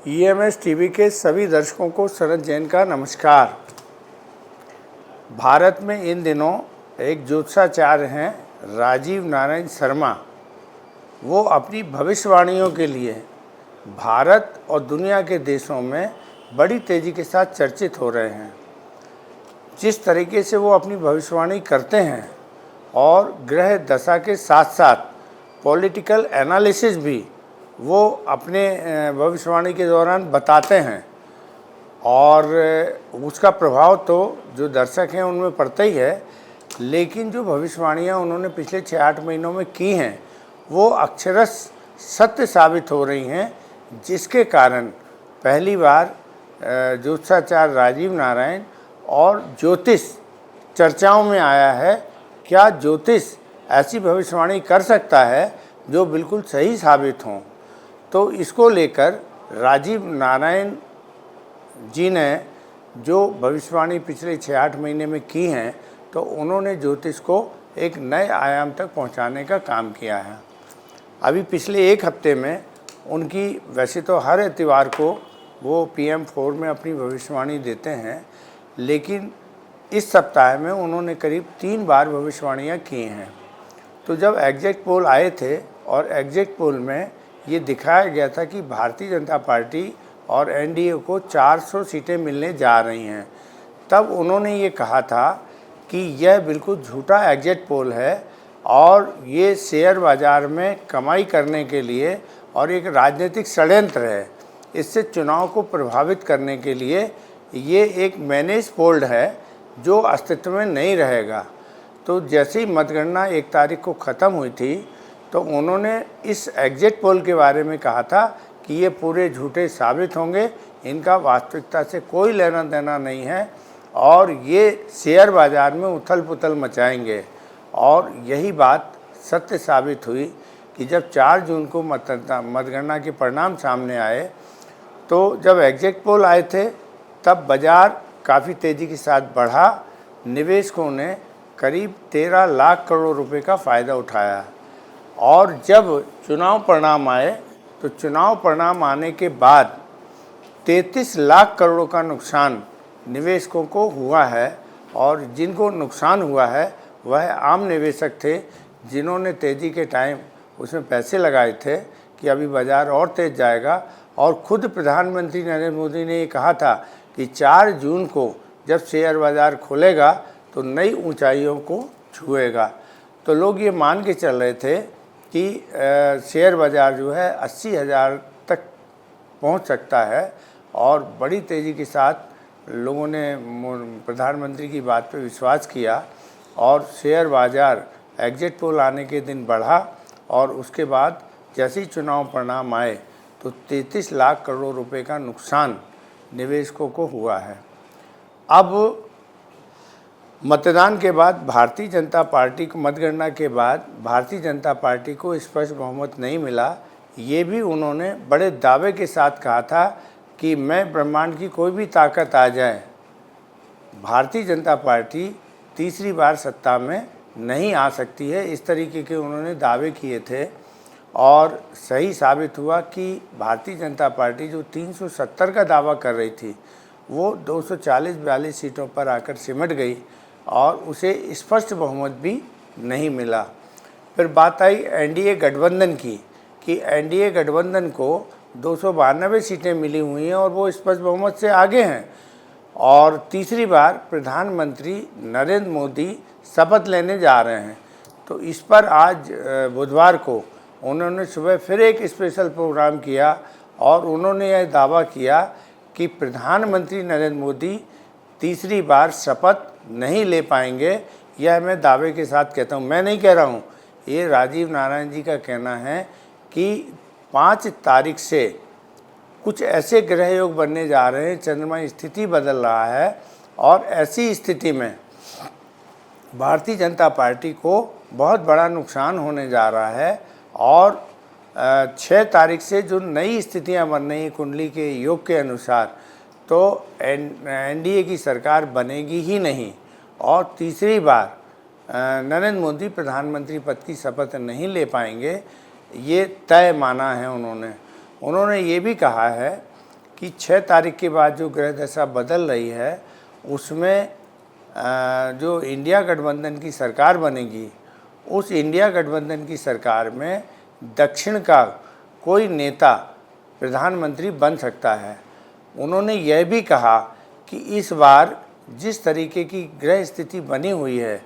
EMS TV के सभी दर्शकों को शरद जैन का नमस्कार। भारत में इन दिनों एक ज्योतिषाचार्य हैं राजीव नारायण शर्मा। वो अपनी भविष्यवाणियों के लिए भारत और दुनिया के देशों में बड़ी तेज़ी के साथ चर्चित हो रहे हैं। जिस तरीके से वो अपनी भविष्यवाणी करते हैं और ग्रह दशा के साथ साथ पॉलिटिकल एनालिसिस भी वो अपने भविष्यवाणी के दौरान बताते हैं और उसका प्रभाव तो जो दर्शक हैं उनमें पड़ता ही है, लेकिन जो भविष्यवाणियाँ उन्होंने पिछले 6-8 महीनों में की हैं वो अक्षरश सत्य साबित हो रही हैं, जिसके कारण पहली बार ज्योतिषाचार्य राजीव नारायण और ज्योतिष चर्चाओं में आया है। क्या ज्योतिष ऐसी भविष्यवाणी कर सकता है जो बिल्कुल सही साबित हों? तो इसको लेकर राजीव नारायण जी ने जो भविष्यवाणी पिछले 6-8 महीने में की हैं, तो उन्होंने ज्योतिष को एक नए आयाम तक पहुंचाने का काम किया है। अभी पिछले एक हफ्ते में उनकी, वैसे तो हर इतवार को वो PM4 में अपनी भविष्यवाणी देते हैं, लेकिन इस सप्ताह में उन्होंने करीब 3 बार भविष्यवाणियाँ की हैं। तो जब एग्जिट पोल आए थे और एग्जिट पोल में ये दिखाया गया था कि भारतीय जनता पार्टी और एनडीए को 400 सीटें मिलने जा रही हैं, तब उन्होंने ये कहा था कि यह बिल्कुल झूठा एग्जिट पोल है और ये शेयर बाज़ार में कमाई करने के लिए और एक राजनीतिक षड्यंत्र है। इससे चुनाव को प्रभावित करने के लिए ये एक मैनेज पोल है जो अस्तित्व में नहीं रहेगा। तो जैसे ही मतगणना 1 तारीख को ख़त्म हुई थी, तो उन्होंने इस एग्जिट पोल के बारे में कहा था कि ये पूरे झूठे साबित होंगे, इनका वास्तविकता से कोई लेना देना नहीं है और ये शेयर बाज़ार में उथल पुथल मचाएंगे। और यही बात सत्य साबित हुई कि जब 4 जून को मतगणना के परिणाम सामने आए, तो जब एग्जिट पोल आए थे तब बाज़ार काफ़ी तेज़ी के साथ बढ़ा। निवेशकों ने करीब 13 लाख करोड़ रुपए का फ़ायदा उठाया और जब चुनाव परिणाम आए तो चुनाव परिणाम आने के बाद 33 लाख करोड़ का नुकसान निवेशकों को हुआ है। और जिनको नुकसान हुआ है वह आम निवेशक थे, जिन्होंने तेज़ी के टाइम उसमें पैसे लगाए थे कि अभी बाज़ार और तेज़ जाएगा। और खुद प्रधानमंत्री नरेंद्र मोदी ने ये कहा था कि 4 जून को जब शेयर बाज़ार खुलेगा तो नई ऊंचाइयों को छुएगा। तो लोग ये मान के चल रहे थे कि शेयर बाज़ार जो है 80,000 तक पहुंच सकता है और बड़ी तेज़ी के साथ लोगों ने प्रधानमंत्री की बात पर विश्वास किया और शेयर बाज़ार एग्जिट पोल आने के दिन बढ़ा और उसके बाद जैसे ही चुनाव परिणाम आए तो 33 लाख करोड़ रुपए का नुकसान निवेशकों को हुआ है। अब मतदान के बाद भारतीय जनता पार्टी को, मतगणना के बाद भारतीय जनता पार्टी को स्पष्ट बहुमत नहीं मिला। ये भी उन्होंने बड़े दावे के साथ कहा था कि मैं ब्रह्मांड की कोई भी ताकत आ जाए, भारतीय जनता पार्टी तीसरी बार सत्ता में नहीं आ सकती है। इस तरीके के उन्होंने दावे किए थे और सही साबित हुआ कि भारतीय जनता पार्टी जो 370 का दावा कर रही थी वो 240-42 सीटों पर आकर सिमट गई और उसे स्पष्ट बहुमत भी नहीं मिला। फिर बात आई एनडीए गठबंधन की कि एनडीए गठबंधन को 292 सीटें मिली हुई हैं और वो स्पष्ट बहुमत से आगे हैं और तीसरी बार प्रधानमंत्री नरेंद्र मोदी शपथ लेने जा रहे हैं। तो इस पर आज बुधवार को उन्होंने सुबह फिर एक स्पेशल प्रोग्राम किया और उन्होंने यह दावा किया कि प्रधानमंत्री नरेंद्र मोदी तीसरी बार शपथ नहीं ले पाएंगे। यह मैं दावे के साथ कहता हूँ, मैं नहीं कह रहा हूँ, ये राजीव नारायण जी का कहना है कि 5 तारीख से कुछ ऐसे ग्रह योग बनने जा रहे हैं, चंद्रमा स्थिति बदल रहा है और ऐसी स्थिति में भारतीय जनता पार्टी को बहुत बड़ा नुकसान होने जा रहा है। और 6 तारीख से जो नई स्थितियां बन रही हैं कुंडली के योग के अनुसार, तो एनडीए की सरकार बनेगी ही नहीं और तीसरी बार नरेंद्र मोदी प्रधानमंत्री पद की शपथ नहीं ले पाएंगे, ये तय माना है उन्होंने। उन्होंने ये भी कहा है कि 6 तारीख के बाद जो ग्रह दशा बदल रही है उसमें जो इंडिया गठबंधन की सरकार बनेगी, उस इंडिया गठबंधन की सरकार में दक्षिण का कोई नेता प्रधानमंत्री बन सकता है। उन्होंने यह भी कहा कि इस बार जिस तरीके की ग्रह स्थिति बनी हुई है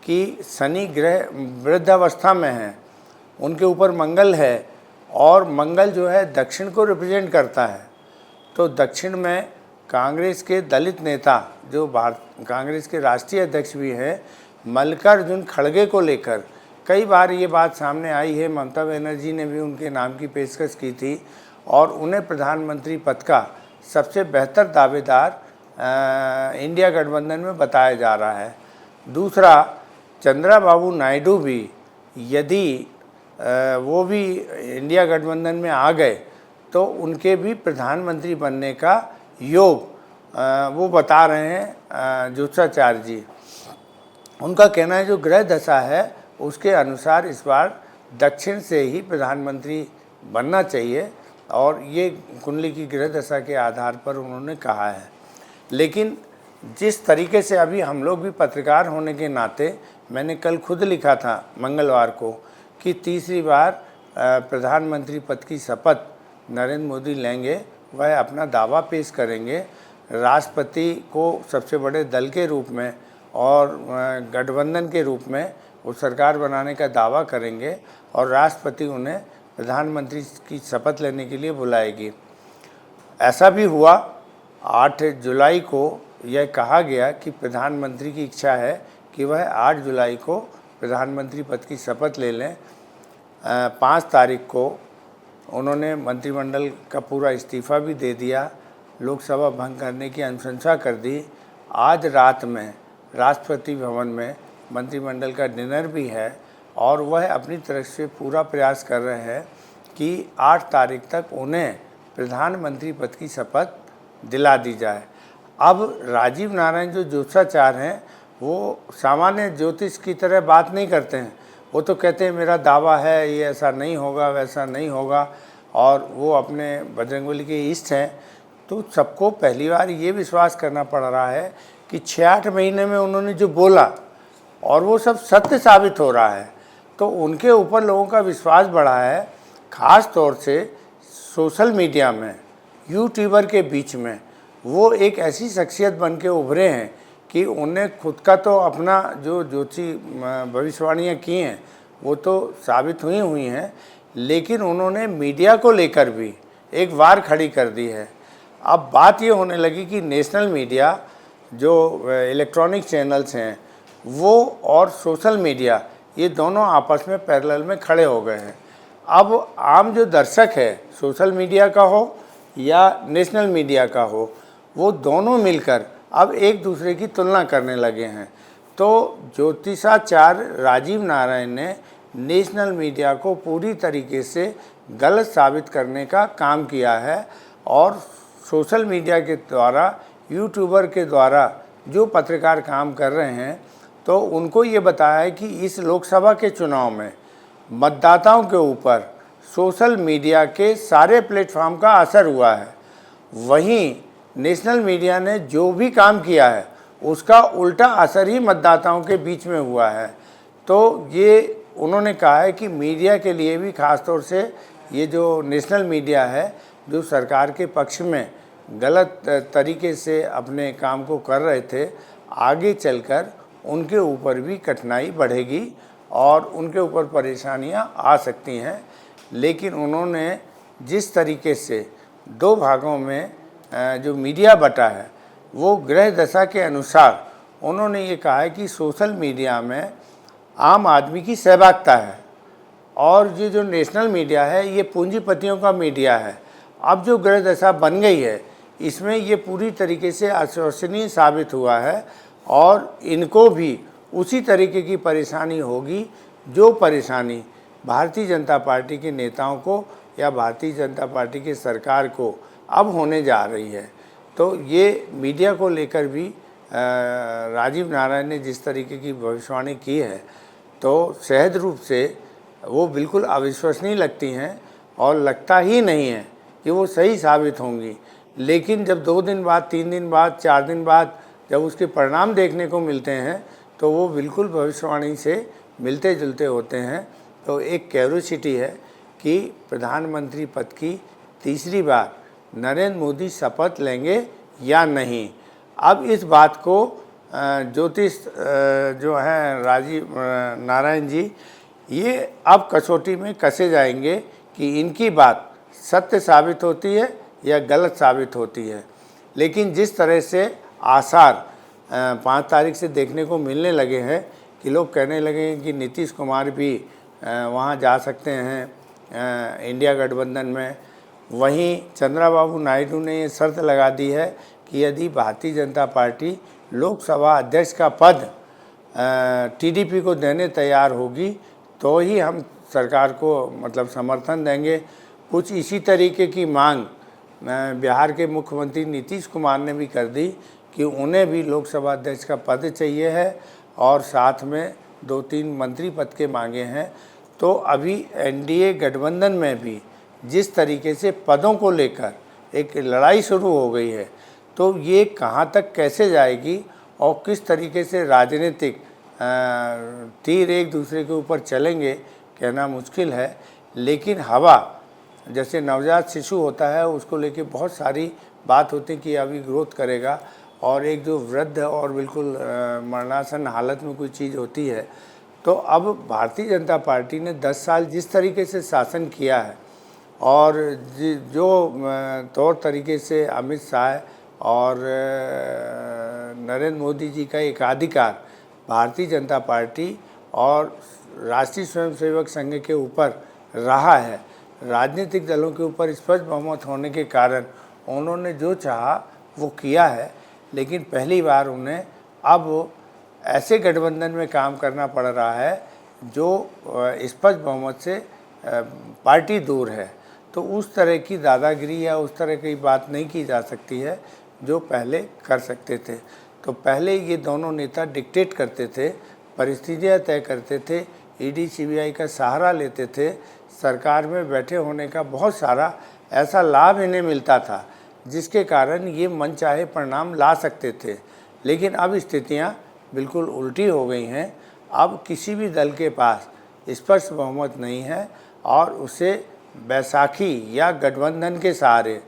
कि शनि ग्रह वृद्धावस्था में है, उनके ऊपर मंगल है और मंगल जो है दक्षिण को रिप्रेजेंट करता है, तो दक्षिण में कांग्रेस के दलित नेता जो कांग्रेस के राष्ट्रीय अध्यक्ष भी हैं मल्लिकार्जुन खड़गे को लेकर कई बार ये बात सामने आई है। ममता बनर्जी ने भी उनके नाम की पेशकश की थी और उन्हें प्रधानमंत्री पद का सबसे बेहतर दावेदार इंडिया गठबंधन में बताया जा रहा है। दूसरा, चंद्रबाबू नायडू भी यदि वो भी इंडिया गठबंधन में आ गए तो उनके भी प्रधानमंत्री बनने का योग वो बता रहे हैं ज्योतिषाचार्य जी। उनका कहना है जो ग्रह दशा है उसके अनुसार इस बार दक्षिण से ही प्रधानमंत्री बनना चाहिए और ये कुंडली की ग्रह दशा के आधार पर उन्होंने कहा है। लेकिन जिस तरीके से अभी हम लोग भी पत्रकार होने के नाते, मैंने कल खुद लिखा था मंगलवार को कि तीसरी बार प्रधानमंत्री पद की शपथ नरेंद्र मोदी लेंगे, वह अपना दावा पेश करेंगे राष्ट्रपति को सबसे बड़े दल के रूप में और गठबंधन के रूप में वो सरकार बनाने का दावा करेंगे और राष्ट्रपति उन्हें प्रधानमंत्री की शपथ लेने के लिए बुलाएगी। ऐसा भी हुआ। 8 जुलाई को यह कहा गया कि प्रधानमंत्री की इच्छा है कि वह 8 जुलाई को प्रधानमंत्री पद की शपथ ले लें। 5 तारीख को उन्होंने मंत्रिमंडल का पूरा इस्तीफ़ा भी दे दिया, लोकसभा भंग करने की अनुशंसा कर दी। आज रात में राष्ट्रपति भवन में मंत्रिमंडल का डिनर भी है और वह अपनी तरफ से पूरा प्रयास कर रहे हैं कि 8 तारीख तक उन्हें प्रधानमंत्री पद की शपथ दिला दी जाए। अब राजीव नारायण जो ज्योतिषाचार्य हैं वो सामान्य ज्योतिष की तरह बात नहीं करते हैं। वो तो कहते हैं मेरा दावा है, ये ऐसा नहीं होगा, वैसा नहीं होगा, और वो अपने बजरंगबली के इष्ट हैं। तो सबको पहली बार ये विश्वास करना पड़ रहा है कि 6-8 महीने में उन्होंने जो बोला और वो सब सत्य साबित हो रहा है, तो उनके ऊपर लोगों का विश्वास बढ़ा है। ख़ास तौर से सोशल मीडिया में, यूट्यूबर के बीच में वो एक ऐसी शख्सियत बन के उभरे हैं कि उन्हें खुद का तो अपना जो ज्योतिषी भविष्यवाणियाँ की हैं वो तो साबित हुई हैं, लेकिन उन्होंने मीडिया को लेकर भी एक वार खड़ी कर दी है। अब बात ये होने लगी कि नेशनल मीडिया जो इलेक्ट्रॉनिक चैनल्स हैं वो और सोशल मीडिया ये दोनों आपस में पैरेलल में खड़े हो गए हैं। अब आम जो दर्शक है, सोशल मीडिया का हो या नेशनल मीडिया का हो, वो दोनों मिलकर अब एक दूसरे की तुलना करने लगे हैं। तो ज्योतिषाचार्य राजीव नारायण ने नेशनल मीडिया को पूरी तरीके से गलत साबित करने का काम किया है और सोशल मीडिया के द्वारा, यूट्यूबर के द्वारा जो पत्रकार काम कर रहे हैं तो उनको ये बताया है कि इस लोकसभा के चुनाव में मतदाताओं के ऊपर सोशल मीडिया के सारे प्लेटफॉर्म का असर हुआ है। वहीं नेशनल मीडिया ने जो भी काम किया है उसका उल्टा असर ही मतदाताओं के बीच में हुआ है। तो ये उन्होंने कहा है कि मीडिया के लिए भी, ख़ास तौर से ये जो नेशनल मीडिया है जो सरकार के पक्ष में गलत तरीके से अपने काम को कर रहे थे, आगे चलकर उनके ऊपर भी कठिनाई बढ़ेगी और उनके ऊपर परेशानियां आ सकती हैं। लेकिन उन्होंने जिस तरीके से 2 भागों में जो मीडिया बटा है वो ग्रह दशा के अनुसार उन्होंने ये कहा है कि सोशल मीडिया में आम आदमी की सहभागिता है और ये जो नेशनल मीडिया है ये पूंजीपतियों का मीडिया है। अब जो ग्रह दशा बन गई है इसमें ये पूरी तरीके से अविश्वसनीय साबित हुआ है और इनको भी उसी तरीके की परेशानी होगी जो परेशानी भारतीय जनता पार्टी के नेताओं को या भारतीय जनता पार्टी की सरकार को अब होने जा रही है। तो ये मीडिया को लेकर भी राजीव नारायण ने जिस तरीके की भविष्यवाणी की है तो सहज रूप से वो बिल्कुल अविश्वसनीय लगती हैं और लगता ही नहीं है कि वो सही साबित होंगी। लेकिन जब 2 दिन बाद, 3 दिन बाद, 4 दिन बाद जब उसके परिणाम देखने को मिलते हैं तो वो बिल्कुल भविष्यवाणी से मिलते जुलते होते हैं। तो एक क्यूरियोसिटी है कि प्रधानमंत्री पद की तीसरी बार नरेंद्र मोदी शपथ लेंगे या नहीं। अब इस बात को ज्योतिष जो हैं राजीव नारायण जी, ये अब कसौटी में कसे जाएंगे कि इनकी बात सत्य साबित होती है या गलत साबित होती है। लेकिन जिस तरह से आसार 5 तारीख से देखने को मिलने लगे हैं कि लोग कहने लगे हैं कि नीतीश कुमार भी वहाँ जा सकते हैं इंडिया गठबंधन में। वहीं चंद्रबाबू नायडू ने ये शर्त लगा दी है कि यदि भारतीय जनता पार्टी लोकसभा अध्यक्ष का पद टीडीपी को देने तैयार होगी तो ही हम सरकार को मतलब समर्थन देंगे। कुछ इसी तरीके की मांग बिहार के मुख्यमंत्री नीतीश कुमार ने भी कर दी कि उन्हें भी लोकसभा अध्यक्ष का पद चाहिए है और साथ में 2-3 मंत्री पद के मांगे हैं। तो अभी एनडीए गठबंधन में भी जिस तरीके से पदों को लेकर एक लड़ाई शुरू हो गई है, तो ये कहाँ तक कैसे जाएगी और किस तरीके से राजनीतिक तीर एक दूसरे के ऊपर चलेंगे कहना मुश्किल है। लेकिन हवा जैसे नवजात शिशु होता है उसको लेके बहुत सारी बात होती है कि अभी ग्रोथ करेगा, और एक जो वृद्ध और बिल्कुल मरणासन हालत में कोई चीज़ होती है। तो अब भारतीय जनता पार्टी ने 10 साल जिस तरीके से शासन किया है और जो तौर तरीके से अमित शाह और नरेंद्र मोदी जी का एकाधिकार भारतीय जनता पार्टी और राष्ट्रीय स्वयंसेवक संघ के ऊपर रहा है, राजनीतिक दलों के ऊपर स्पष्ट बहुमत होने के कारण उन्होंने जो चाहा वो किया है। लेकिन पहली बार उन्हें अब ऐसे गठबंधन में काम करना पड़ रहा है जो स्पष्ट बहुमत से पार्टी दूर है। तो उस तरह की दादागिरी या उस तरह की बात नहीं की जा सकती है जो पहले कर सकते थे। तो पहले ये दोनों नेता डिक्टेट करते थे, परिस्थितियाँ तय करते थे, ईडी सीबीआई का सहारा लेते थे, सरकार में बैठे होने का बहुत सारा ऐसा लाभ इन्हें मिलता था जिसके कारण ये मनचाहे परिणाम ला सकते थे। लेकिन अब स्थितियाँ बिल्कुल उल्टी हो गई हैं। अब किसी भी दल के पास स्पष्ट बहुमत नहीं है और उसे बैसाखी या गठबंधन के सहारे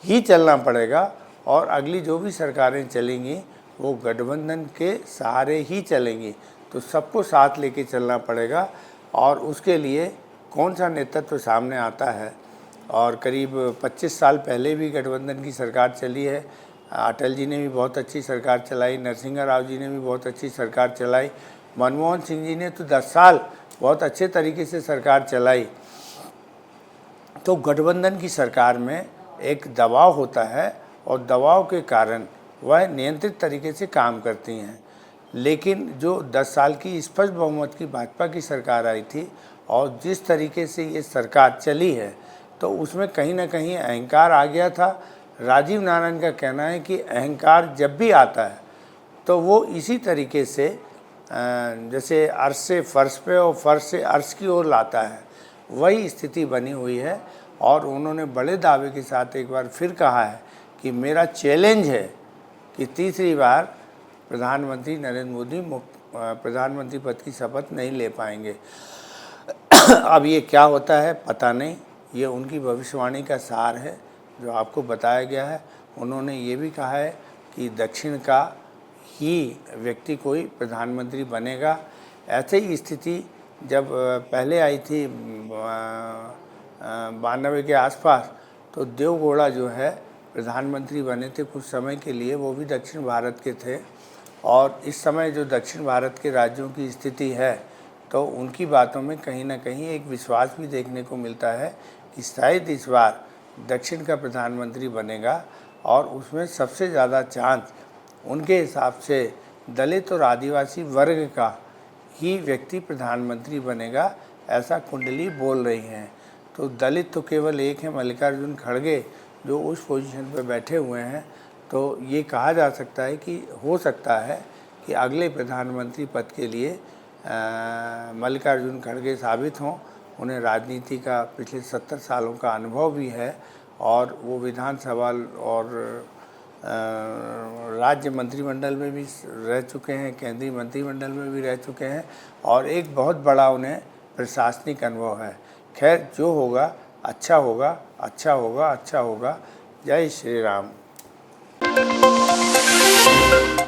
ही चलना पड़ेगा, और अगली जो भी सरकारें चलेंगी वो गठबंधन के सहारे ही चलेंगी। तो सबको साथ लेके चलना पड़ेगा और उसके लिए कौन सा नेतृत्व सामने आता है। और करीब 25 साल पहले भी गठबंधन की सरकार चली है। अटल जी ने भी बहुत अच्छी सरकार चलाई, नरसिंह राव जी ने भी बहुत अच्छी सरकार चलाई, मनमोहन सिंह जी ने तो 10 साल बहुत अच्छे तरीके से सरकार चलाई। तो गठबंधन की सरकार में एक दबाव होता है और दबाव के कारण वह नियंत्रित तरीके से काम करती हैं। लेकिन जो 10 साल की स्पष्ट बहुमत की भाजपा की सरकार आई थी और जिस तरीके से ये सरकार चली है तो उसमें कहीं ना कहीं अहंकार आ गया था। राजीव नारायण का कहना है कि अहंकार जब भी आता है तो वो इसी तरीके से जैसे अर्श से फर्श पे और फर्श से अर्श की ओर लाता है, वही स्थिति बनी हुई है। और उन्होंने बड़े दावे के साथ एक बार फिर कहा है कि मेरा चैलेंज है कि तीसरी बार प्रधानमंत्री नरेंद्र मोदी प्रधानमंत्री पद की शपथ नहीं ले पाएंगे। अब ये क्या होता है पता नहीं, ये उनकी भविष्यवाणी का सार है जो आपको बताया गया है। उन्होंने ये भी कहा है कि दक्षिण का ही व्यक्ति कोई प्रधानमंत्री बनेगा। ऐसे ही स्थिति जब पहले आई थी 92 के आसपास, तो देवगौड़ा जो है प्रधानमंत्री बने थे कुछ समय के लिए, वो भी दक्षिण भारत के थे। और इस समय जो दक्षिण भारत के राज्यों की स्थिति है तो उनकी बातों में कहीं ना कहीं एक विश्वास भी देखने को मिलता है कि शायद इस बार दक्षिण का प्रधानमंत्री बनेगा। और उसमें सबसे ज़्यादा चांस उनके हिसाब से दलित और आदिवासी वर्ग का ही व्यक्ति प्रधानमंत्री बनेगा, ऐसा कुंडली बोल रही हैं। तो दलित तो केवल एक है, मल्लिकार्जुन खड़गे, जो उस पोजीशन पर बैठे हुए हैं। तो ये कहा जा सकता है कि हो सकता है कि अगले प्रधानमंत्री पद के लिए मल्लिकार्जुन खड़गे साबित हों। उन्हें राजनीति का पिछले 70 सालों का अनुभव भी है और वो विधानसभा और राज्य मंत्रिमंडल में भी रह चुके हैं, केंद्रीय मंत्रिमंडल में भी रह चुके हैं और एक बहुत बड़ा उन्हें प्रशासनिक अनुभव है। खैर, जो होगा अच्छा होगा, अच्छा होगा, अच्छा होगा। जय श्री राम।